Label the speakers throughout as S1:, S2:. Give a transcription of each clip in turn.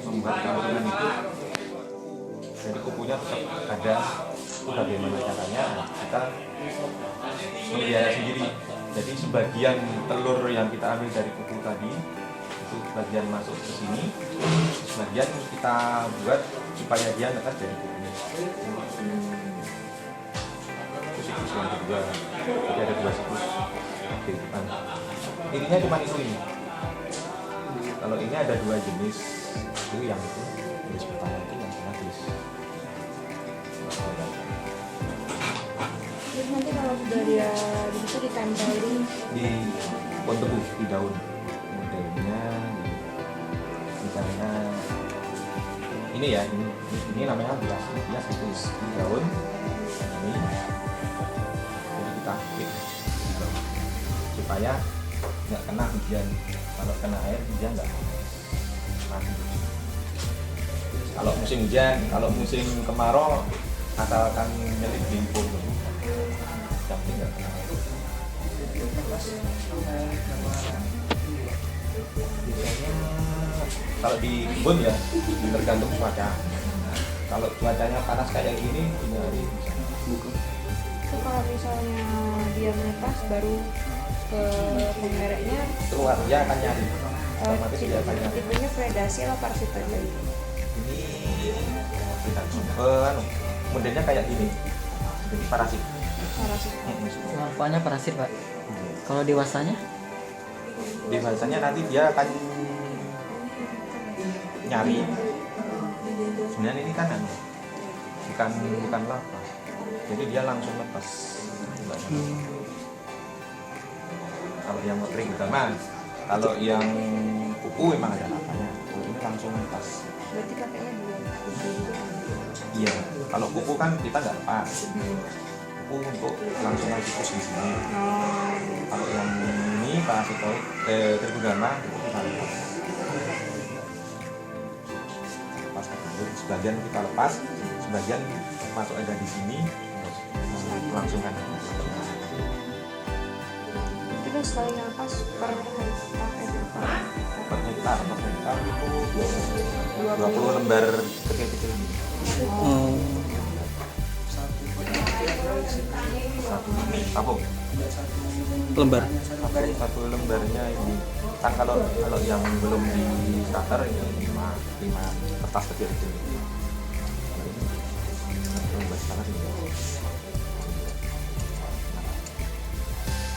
S1: membuat kandungan itu jadi kukunya tetap ada. Itu bagaimana caranya? Kita melihara sendiri. Jadi sebagian telur yang kita ambil dari kuku tadi itu sebagian masuk ke sini, sebagian kita buat supaya dia nekat dari kukunya. Itu siklus yang kedua. Jadi ada 2 siklus kehidupan. Ininya cuma ini. Kalau ini ada 2 jenis, itu yang itu jenis pertama itu yang jenis.
S2: Terus nanti kalau sudah dia bisa ditempelin
S1: Di pohon tebu, di daun modelnya misalnya ini ya, ini namanya bias itu di daun ini, jadi kita klik di daun supaya nggak kena hujan. Kalau kena air dia nggak mati. Kalau musim hujan, kalau musim kemarau asalkan nyelip di pohon tebu yang penting nggak kena air. Biasanya kalau di kebun ya tergantung cuaca. Kalau cuacanya panas kayak gini 3 hari bisa.
S2: itu kalau misalnya dia menetas baru ke penggeraknya
S1: Keluar dia akan nyari. Otomatis dia akan nyari.
S2: tipenya predasi atau parasitoid lagi?
S1: Ini modelnya kayak gini. Jadi parasit.
S2: Parasit.
S3: Kelompoknya parasit, Pak. Kalau dewasanya?
S1: Dewasanya nanti dia akan nyari. Sebenarnya ini kan bukan lava. Jadi dia langsung lepas. Kalau yang kering utama, kalau yang kuku memang ada lavanya. Kalau ini langsung lepas.
S2: Berarti pakainya belum kuku juga.
S1: Iya. Kalau kuku kan kita nggak lepas. Kuku untuk kelangsungan siklus di sini. Kalau yang ini parasitoid Trichoderma itu kita lepas. Lepas ke bawah. Sebagian kita lepas, sebagian masuk aja di sini kelangsungan.
S2: Kita sekali nafas per
S1: Per hektar itu 20 lembar kecil-kecil ini. Tabung.
S3: Lembar.
S1: Satu lembarnya ini kan kalau yang belum di starter ini 5 kertas kecil-kecil. Lembar starter ini.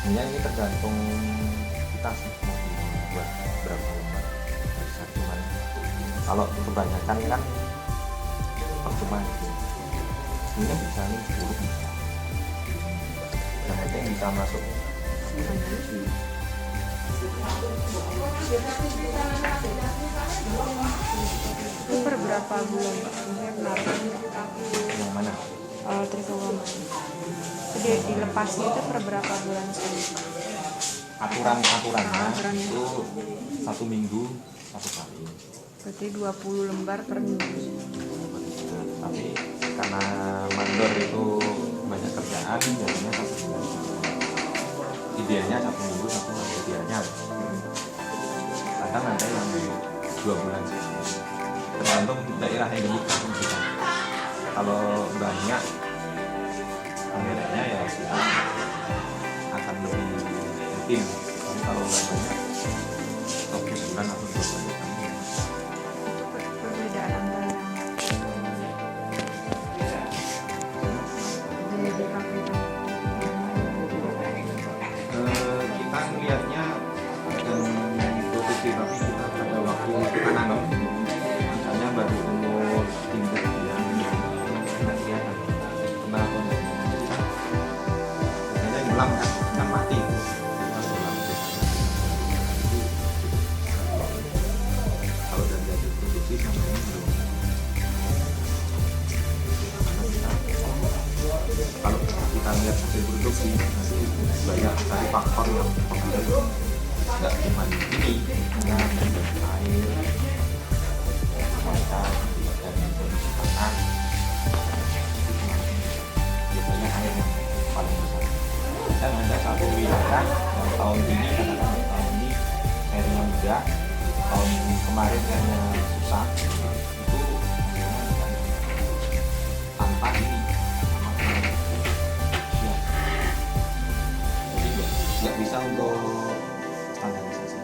S1: Ini tergantung kita sih mau buat berapa lembar. Cuman kalau kebanyakan kan percuma gitu. Ini bisa nih 10 bisa. Yang penting bisa masuk.
S2: itu per berapa bulan Pak?
S1: Yang mana?
S2: Trichoderma. Jadi dilepasnya itu per berapa bulan sekali?
S1: Aturannya itu 1 minggu 1 kali.
S2: Berarti 20 lembar per minggu.
S1: Tapi karena mandor itu banyak kerjaan, jadinya 1 bulan. Idealnya 1 minggu 1 kali idealnya. Kadang ada yang 2 bulan sih. Tergantung daerah endemik kita. Kalau banyak anggarannya ya kita akan lebih mungkin. Tapi kalau nggak banyak, oke bulan atau 2 bulan.
S2: Perbedaan antara yang lebih praktikal.
S1: Kita melihatnya dan produksi tapi kita pada waktu kita nanam misalnya baru umur 3 bulan tidak kelihatan kenapa biasanya hilang kan mati kalau dari hasil produksi sama ini belum. Kalau kita lihat hasil produksi nanti banyak dari faktor yang mempengaruhi, nggak cuma ini, ya air, kualitas dan kondisi tanah. Biasanya air yang paling besar. Dan ada satu wilayah yang tahun ini katakan tahun ini airnya mudah, tahun kemarin kemarin kayaknya susah itu tanpa ini ya. Jadi nggak bisa untuk standarisasi,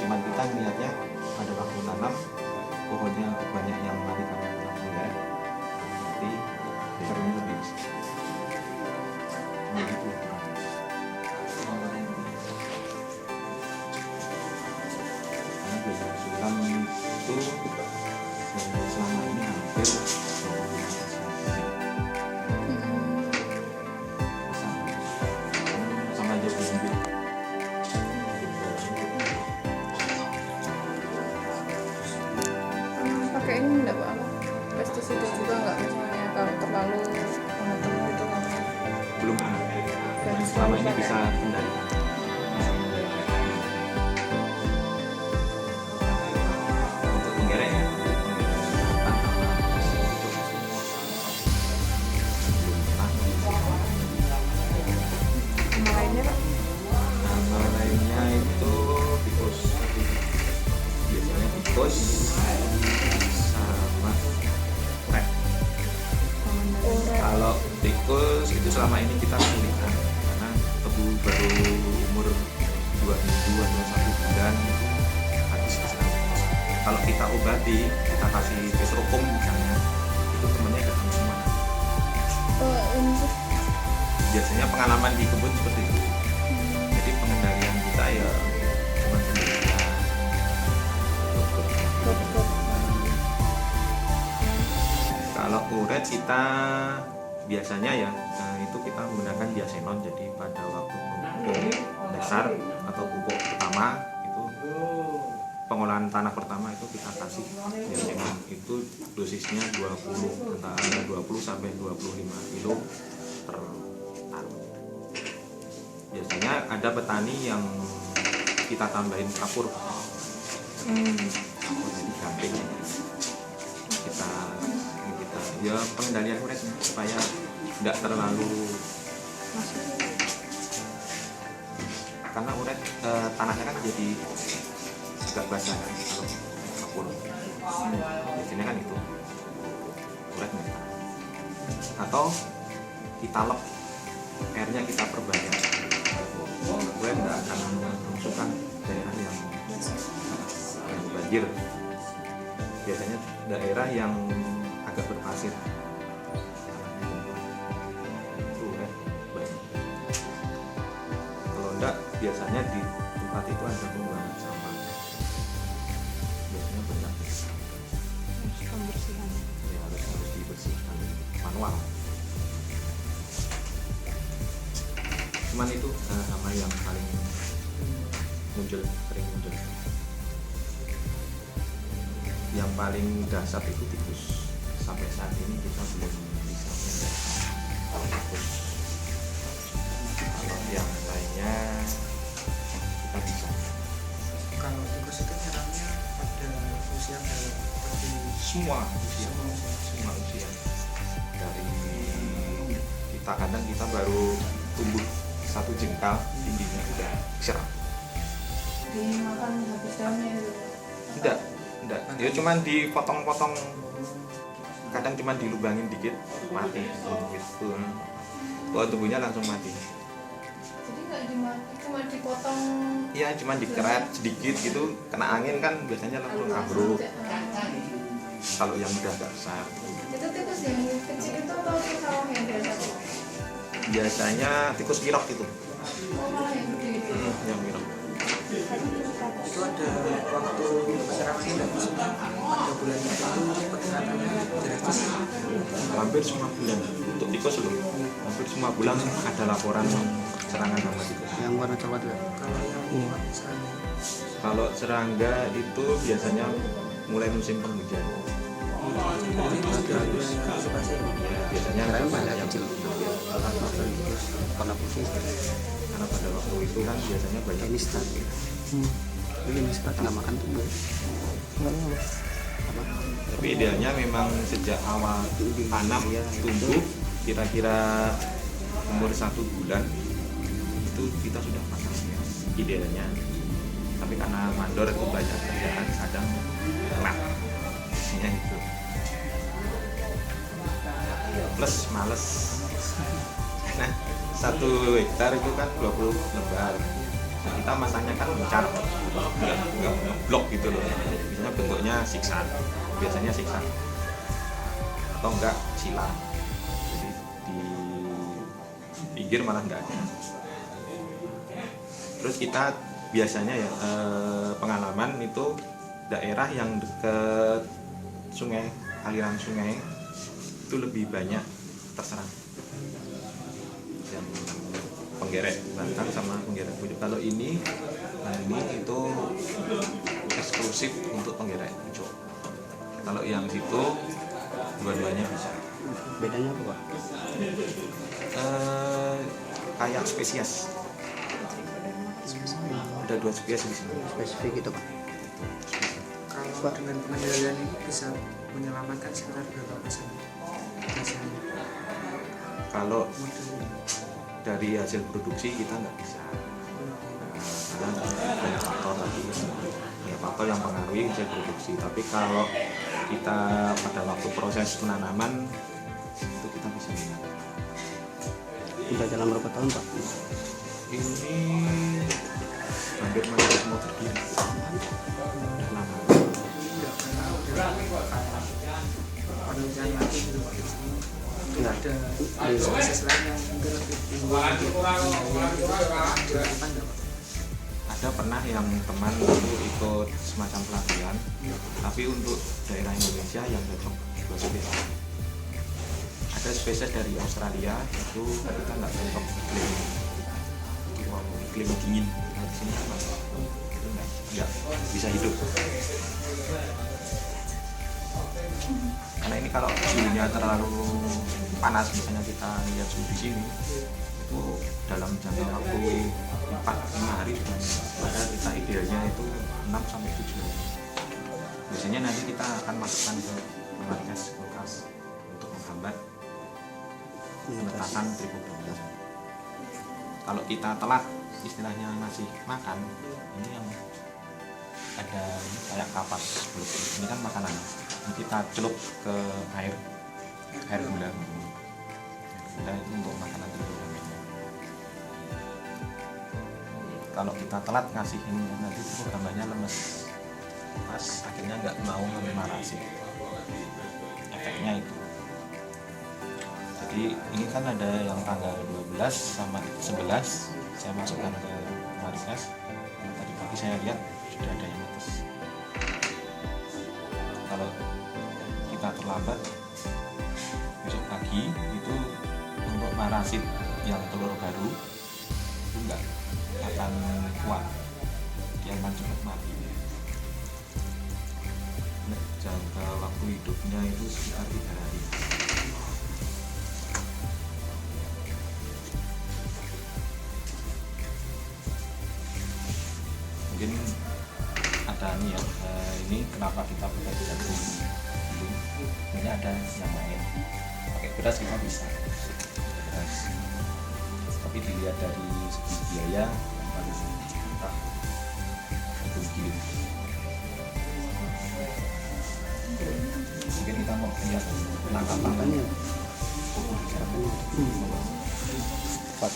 S1: cuman kita melihatnya pada waktu tanam pohonnya banyak yang mati karena ulet, nanti besarnya lebih besar. Nah, gitu. Karena biasa sulam itu selama ini hampir sama aja bibit.
S2: Pakai ini enggak Pak? Pestisida juga enggak, misalnya kalau terlalu monoton gitu kan?
S1: Belum pernah. Selama ini bisa kendali. Untuk penggerek ya,
S2: Sama lainnya Pak?
S1: nama lainnya itu tikus. Biasanya tikus sama uret. Kalau tikus itu selama ini kita kesulitan karena tebu baru umur 2 minggu atau 1 bulan habis keserang. Kalau kita obati, kita kasih Vesrokom misalnya, itu temennya datang semua.
S2: Oh, ini tuh
S1: Biasanya pengalaman di kebun seperti itu. Jadi pengendalian kita ya cuma pengendalian. Kalau uret kita biasanya ya itu kita menggunakan diasenon, jadi pada waktu pupuk dasar atau pupuk pertama itu pengolahan tanah pertama itu kita kasih diasenon, itu dosisnya 20 antara 20 sampai 25 kilo per tahun. Biasanya ada petani yang kita tambahin kapur, kapur jadi gamping kita ya pengendalian uret supaya tidak terlalu, karena uret tanahnya kan jadi agak basah kan kalau kapur. Biasanya kan itu uret merah. Atau kita lep, airnya kita perbanyak, uret tidak akan memasukkan daerah yang banjir. Biasanya daerah yang agak berpasir itu uret banyak. Kalau enggak, biasanya di tempat itu ada pembuangan sampah, biasanya banyak
S2: pembersihan.
S1: ya, harus dibersihkan manual. Cuman itu sama yang paling sering muncul. Yang paling dasar itu tikus. Sampai saat ini kita belum bisa mengendalikan tikus. Kalau yang lainnya kita bisa.
S4: Kalau tikus itu nyerangnya pada usia seperti
S1: Semua usia. Dari kita kadang kita baru tumbuh 1 jengkal tingginya udah serang.
S2: Dimakan habis daunnya itu.
S1: Enggak. Ya cuman dipotong-potong, kadang cuman dilubangin dikit mati gitu. Kalau tubuhnya langsung mati.
S2: Jadi nggak dimati, cuma dipotong.
S1: Iya, cuman dikeret sedikit gitu, kena angin kan biasanya langsung ambruk. Kalau yang udah agak besar,
S2: Itu tikus yang kecil itu atau tikus sawah yang biasa?
S1: biasanya tikus pirok gitu.
S2: Oh, malah yang gede.
S1: Yang pirok.
S4: itu ada waktu penyerapan dan maksudnya pada bulan tertentu peningkatannya drastis.
S1: Hampir semua bulan untuk tikus loh. Hampir semua bulan ada laporan serangan hama tikus.
S5: Yang warna coklat ya?
S4: Kalau yang misalnya
S1: Kalau serangga itu biasanya mulai musim penghujan.
S4: jadi itu sudah antisipasi.
S1: Ya, biasanya
S5: Kirain
S1: banyak
S5: banyak
S1: yang
S5: kecil. Terus warna putih.
S1: karena pada waktu itu kan biasanya banyak
S5: Ini stat. Ini stat nggak makan tuh bu. Apa?
S1: tapi idealnya memang sejak awal tanam tumbuh kira-kira umur 1 bulan itu kita sudah pasang idealnya. tapi karena mandor itu banyak kerjaan kadang telat isinya itu plus males. Nah 1 hektar itu kan 20 lembar. Nah, kita masanya kan mencar, nggak blok gitu loh. Biasanya bentuknya siksa, atau enggak silang. Jadi di pinggir malah nggak ada. Terus kita biasanya ya pengalaman itu daerah yang dekat sungai, aliran sungai itu lebih banyak terserang. Yang penggerek batang sama penggerek pucuk. Kalau ini, nah ini itu eksklusif untuk penggerek pucuk. Kalau yang situ dua-duanya bisa.
S5: Bedanya apa Pak?
S1: Kayak spesies. Ada 2 spesies di sini.
S5: Spesifik itu Pak.
S4: Kalau dengan pengendalian ini bisa menyelamatkan sekitar berapa persen biasanya
S1: Kalau
S4: modelnya?
S1: dari hasil produksi kita nggak bisa. Karena banyak faktor lagi, banyak faktor yang mempengaruhi hasil produksi. Tapi kalau kita pada waktu proses penanaman itu kita bisa.
S5: Udah dalam berapa tahun Pak?
S1: Ini hampir mau berdiri. Udah lama.
S4: Penelitian lagi gitu Pak.
S5: Enggak.
S4: Ada spesies lain yang mungkin lebih unggul untuk pengendalian itu dilakukan nggak Pak?
S1: Ada pernah yang teman itu ikut semacam pelatihan, tapi untuk daerah Indonesia yang cocok 2 spesies. Ada spesies dari Australia itu kita nggak cocok iklim dingin. Nah, di sini kan itu nggak bisa hidup. Karena ini kalau suhunya terlalu panas, misalnya kita lihat suhu di sini itu dalam jangka waktu 4-5 hari sudah, padahal kita idealnya itu 6-7 hari. Biasanya nanti kita akan masukkan ke pemetas kulkas untuk menghambat penetasan trichoderma. Kalau kita telat, istilahnya masih makan, ini yang ada ini kayak kapas belum, ini kan makanan. Ini kita celup ke air gula. Gula itu untuk makanan trichoderma. Kalau kita telat ngasih ini nanti trichodermanya lemes, pas akhirnya nggak mau memarasi. Efeknya itu. Jadi ini kan ada yang tanggal 12 sama 11 saya masukkan ke Marikas. Tadi pagi saya lihat sudah ada yang netes. Kalau kita terlambat besok pagi itu untuk parasit yang telur baru itu enggak akan kuat, dia akan cepat mati. Nah, jangka waktu hidupnya itu sekitar 3 hari. Mungkin ada nih ya, ini kenapa kita pakai jagung? Ini ada yang lain. Pakai beras kita bisa, beras. Tapi dilihat dari segi biaya yang paling murah jagung giling. Mungkin kita mau lihat penangkapannya.
S5: Pak.